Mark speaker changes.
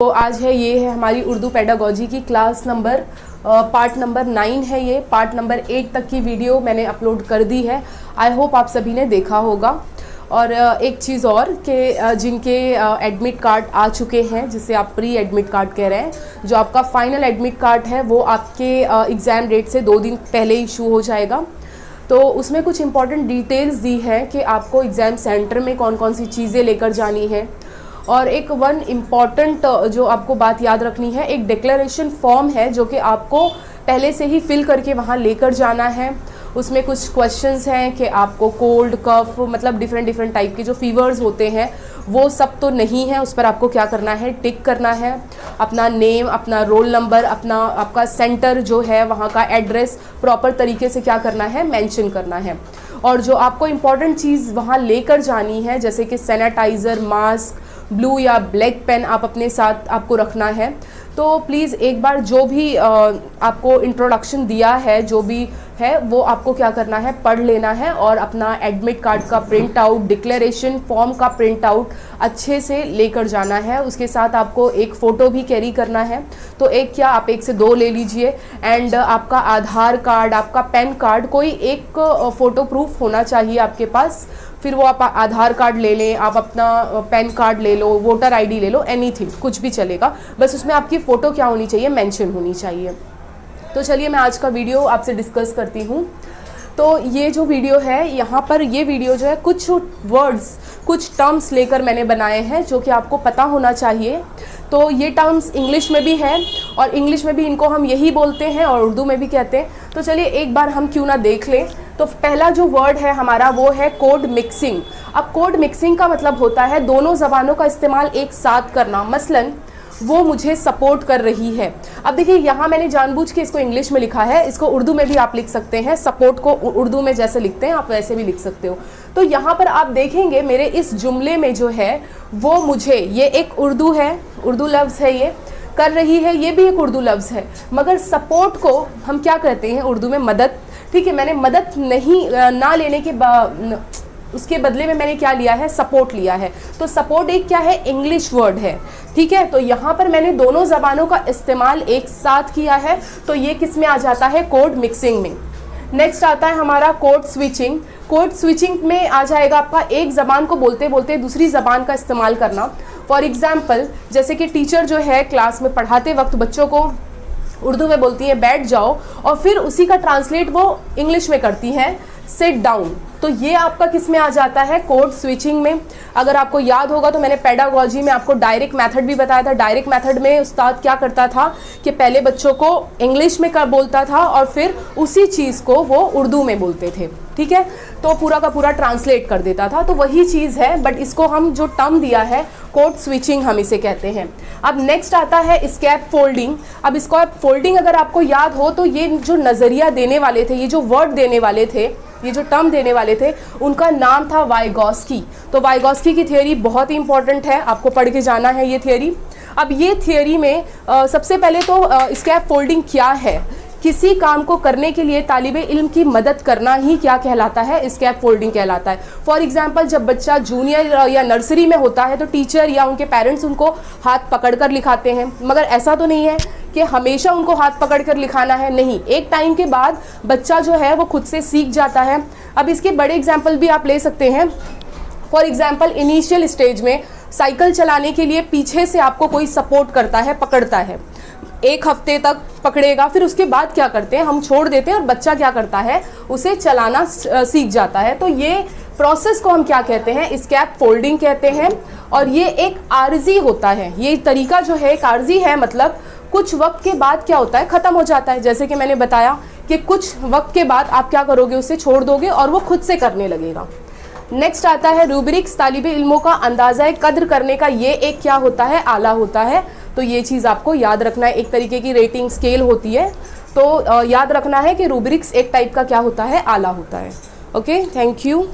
Speaker 1: तो आज ये है हमारी उर्दू पेडागोजी की क्लास नंबर पार्ट नंबर 9 है। ये पार्ट नंबर 8 तक की वीडियो मैंने अपलोड कर दी है। आई होप आप सभी ने देखा होगा। और एक चीज़ और कि जिनके एडमिट कार्ड आ चुके हैं, जिसे आप प्री एडमिट कार्ड कह रहे हैं, जो आपका फाइनल एडमिट कार्ड है वो आपके एग्ज़ाम डेट से 2 दिन पहले इशू हो जाएगा। तो उसमें कुछ इंपॉर्टेंट डिटेल्स दी है कि आपको एग्ज़ाम सेंटर में कौन कौन सी चीज़ें लेकर जानी है। और एक वन इम्पॉर्टेंट जो आपको बात याद रखनी है, एक डिक्लेरेशन फॉर्म है जो कि आपको पहले से ही फिल करके वहाँ लेकर जाना है। उसमें कुछ क्वेश्चंस हैं कि आपको कोल्ड, कफ, मतलब डिफरेंट टाइप के जो फीवर्स होते हैं वो सब तो नहीं है। उस पर आपको क्या करना है, टिक करना है। अपना नेम, अपना रोल नंबर, आपका सेंटर जो है वहाँ का एड्रेस प्रॉपर तरीके से क्या करना है, मेंशन करना है। और जो आपको इम्पॉर्टेंट चीज़ वहाँ लेकर जानी है, जैसे कि सैनिटाइज़र, मास्क, ब्लू या ब्लैक पेन आप अपने साथ आपको रखना है। तो प्लीज़ एक बार जो भी आपको इंट्रोडक्शन दिया है, जो भी है वो आपको क्या करना है, पढ़ लेना है। और अपना एडमिट कार्ड का प्रिंट आउट, डिक्लेरेशन फॉर्म का प्रिंट आउट अच्छे से लेकर जाना है। उसके साथ आपको एक फ़ोटो भी कैरी करना है। तो एक क्या, आप 1 से 2 ले लीजिए। एंड आपका आधार कार्ड, आपका पैन कार्ड, कोई एक फ़ोटो प्रूफ होना चाहिए आपके पास। फिर वो आप आधार कार्ड ले लें, आप अपना पैन कार्ड ले लो, वोटर आईडी ले लो, एनीथिंग, कुछ भी चलेगा। बस उसमें आपकी फ़ोटो क्या होनी चाहिए, मेंशन होनी चाहिए। तो चलिए मैं आज का वीडियो आपसे डिस्कस करती हूँ। तो ये जो वीडियो है, यहाँ पर ये वीडियो जो है कुछ वर्ड्स, कुछ टर्म्स लेकर मैंने बनाए हैं जो कि आपको पता होना चाहिए। तो ये टर्म्स इंग्लिश में भी है और इंग्लिश में भी इनको हम यही बोलते हैं और उर्दू में भी कहते हैं। तो चलिए एक बार हम क्यों ना देख लें। तो पहला जो वर्ड है हमारा वो है कोड मिक्सिंग। अब कोड मिक्सिंग का मतलब होता है दोनों ज़बानों का इस्तेमाल एक साथ करना। मसलन वो मुझे सपोर्ट कर रही है। अब देखिए यहाँ मैंने जानबूझ के इसको इंग्लिश में लिखा है, इसको उर्दू में भी आप लिख सकते हैं। सपोर्ट को उर्दू में जैसे लिखते हैं आप वैसे भी लिख सकते हो। तो यहाँ पर आप देखेंगे मेरे इस जुमले में जो है वो मुझे, ये एक उर्दू है, उर्दू लफ्ज़ है, ये कर रही है, ये भी एक उर्दू लफ्ज़ है। मगर सपोर्ट को हम क्या कहते हैं उर्दू में, मदद। ठीक है, मैंने मदद नहीं ना लेने के उसके बदले में मैंने क्या लिया है, सपोर्ट लिया है। तो सपोर्ट एक क्या है, इंग्लिश वर्ड है। ठीक है, तो यहाँ पर मैंने दोनों ज़बानों का इस्तेमाल एक साथ किया है। तो ये किस में आ जाता है, कोड मिक्सिंग में। नेक्स्ट आता है हमारा कोड स्विचिंग। कोड स्विचिंग में आ जाएगा आपका एक ज़बान को बोलते बोलते दूसरी ज़बान का इस्तेमाल करना। फॉर एग्ज़ाम्पल, जैसे कि टीचर जो है क्लास में पढ़ाते वक्त बच्चों को उर्दू में बोलती है बैठ जाओ, और फिर उसी का ट्रांसलेट वो इंग्लिश में करती हैं सिट डाउन। तो ये आपका किस में आ जाता है, कोड स्विचिंग में। अगर आपको याद होगा तो मैंने पेडागोजी में आपको डायरेक्ट मेथड भी बताया था। डायरेक्ट मेथड में उस्ताद क्या करता था कि पहले बच्चों को इंग्लिश में बोलता था और फिर उसी चीज़ को वो उर्दू में बोलते थे। ठीक है, तो पूरा का पूरा ट्रांसलेट कर देता था। तो वही चीज़ है, बट इसको हम जो टर्म दिया है कोड स्विचिंग हम इसे कहते हैं। अब नेक्स्ट आता है स्कैप फोल्डिंग। अब स्कैप फोल्डिंग अगर आपको याद हो तो ये जो नज़रिया देने वाले थे, ये जो वर्ड देने वाले थे, ये जो टर्म देने वाले थे, उनका नाम था वाइगॉस्की। तो वाइगॉस्की की थियोरी बहुत ही इंपॉर्टेंट है, आपको पढ़ के जाना है ये थियोरी। अब ये थियोरी में सबसे पहले तो स्कैप फोल्डिंग क्या है, किसी काम को करने के लिए तालिबे इल्म की मदद करना ही क्या कहलाता है, स्कैप फोल्डिंग कहलाता है। फॉर एग्जांपल, जब बच्चा जूनियर या नर्सरी में होता है तो टीचर या उनके पेरेंट्स उनको हाथ पकड़कर लिखाते हैं। मगर ऐसा तो नहीं है कि हमेशा उनको हाथ पकड़कर लिखाना है, नहीं। एक टाइम के बाद बच्चा जो है वो खुद से सीख जाता है। अब इसके बड़े एग्जाम्पल भी आप ले सकते हैं। फॉर एग्जाम्पल, इनिशियल स्टेज में साइकिल चलाने के लिए पीछे से आपको कोई सपोर्ट करता है, पकड़ता है। 1 हफ्ते तक पकड़ेगा, फिर उसके बाद क्या करते हैं, हम छोड़ देते हैं और बच्चा क्या करता है, उसे चलाना सीख जाता है। तो ये प्रोसेस को हम क्या कहते हैं, स्कैप फोल्डिंग कहते हैं। और ये एक आर्जी होता है, ये तरीका जो है एक आर्जी है, मतलब कुछ वक्त के बाद क्या होता है, ख़त्म हो जाता है। जैसे कि मैंने बताया कि कुछ वक्त के बाद आप क्या करोगे, उसे छोड़ दोगे और वो खुद से करने लगेगा। नेक्स्ट आता है रूब्रिक्स। तालिबे इल्मों का अंदाज़ा कद्र करने का ये एक क्या होता है, आला होता है। तो ये चीज़ आपको याद रखना है, एक तरीके की रेटिंग स्केल होती है। तो याद रखना है कि रूब्रिक्स एक टाइप का क्या होता है, आला होता है। Okay, thank you.